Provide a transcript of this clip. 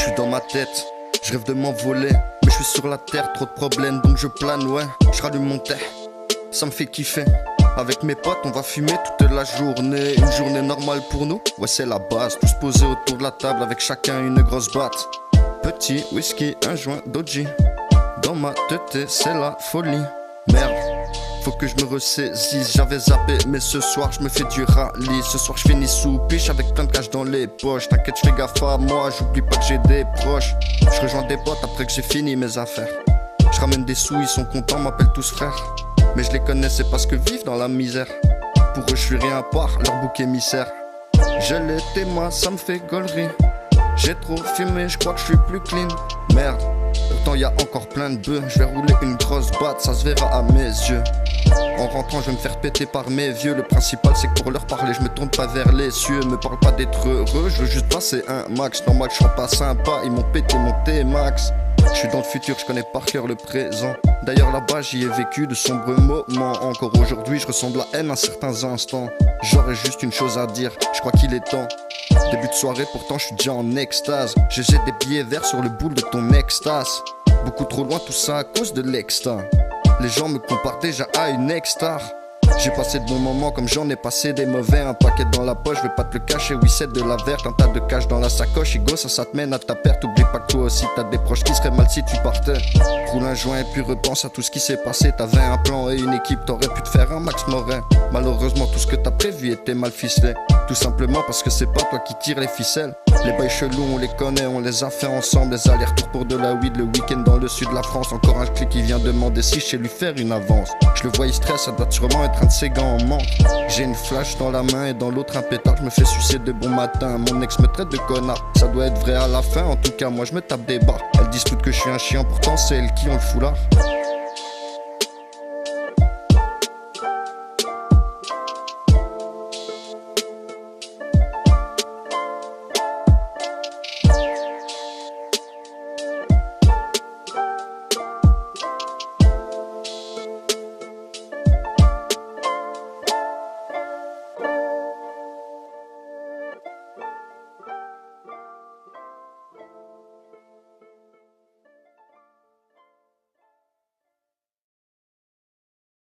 suis dans ma tête, je rêve de m'envoler. Mais je suis sur la terre, trop de problèmes donc je plane, ouais. Je rallume mon thé, ça me fait kiffer. Avec mes potes on va fumer toute la journée. Une journée normale pour nous, ouais c'est la base. Tous posés autour de la table avec chacun une grosse batte. Petit whisky, un joint d'OG. Dans ma tête c'est la folie. Merde, faut que je me ressaisisse. J'avais zappé mais ce soir je me fais du rallye. Ce soir je finis sous piche avec plein de cash dans les poches. T'inquiète je fais gaffe à moi, j'oublie pas que j'ai des proches. Je rejoins des potes après que j'ai fini mes affaires. Je ramène des sous, ils sont contents, m'appellent tous frères. Mais je les connais, c'est parce que vivent dans la misère. Pour eux je suis rien à part, leur bouc émissaire. Je l'étais moi, ça me fait gaulerie. J'ai trop fumé, je crois que je suis plus clean. Merde, pourtant y a encore plein de bœufs. Je vais rouler une grosse batte, ça se verra à mes yeux. En rentrant je vais me faire péter par mes vieux. Le principal c'est que pour leur parler je me tourne pas vers les cieux. Me parle pas d'être heureux, je veux juste passer un max. Normal je suis pas sympa, ils m'ont pété mon T-Max. Je suis dans le futur, je connais par cœur le présent. D'ailleurs là-bas j'y ai vécu de sombres moments. Encore aujourd'hui je ressens de la haine à certains instants. J'aurais juste une chose à dire, je crois qu'il est temps. Début de soirée pourtant je suis déjà en extase. J'ai jeté des billets verts sur le boule de ton extase. Beaucoup trop loin tout ça à cause de l'exta. Les gens me comparent déjà à une ex-star. J'ai passé de bons moments comme j'en ai passé des mauvais. Un paquet dans la poche, je vais pas te le cacher. Oui c'est de la verte, un tas de cash dans la sacoche. Ego ça te mène à ta perte. Oublie pas que toi aussi t'as des proches qui seraient mal si tu partais. Roule un joint et puis repense à tout ce qui s'est passé. T'avais un plan et une équipe, t'aurais pu te faire un max Morin. Malheureusement tout ce que t'as prévu était mal ficelé. Tout simplement parce que c'est pas toi qui tires les ficelles. Les bails chelous on les connaît, on les a fait ensemble. Les allers-retours pour de la weed le week-end dans le sud de la France. Encore un clic qui vient demander si je sais lui faire une avance. Je le vois il stresse, ça doit sûrement être un de ses gants en manque. J'ai une flash dans la main et dans l'autre un pétard. Je me fais sucer de bon matin, mon ex me traite de connard. Ça doit être vrai à la fin, en tout cas moi je me tape des barres. Elles disent toutes que je suis un chien, pourtant c'est elles qui ont le foulard.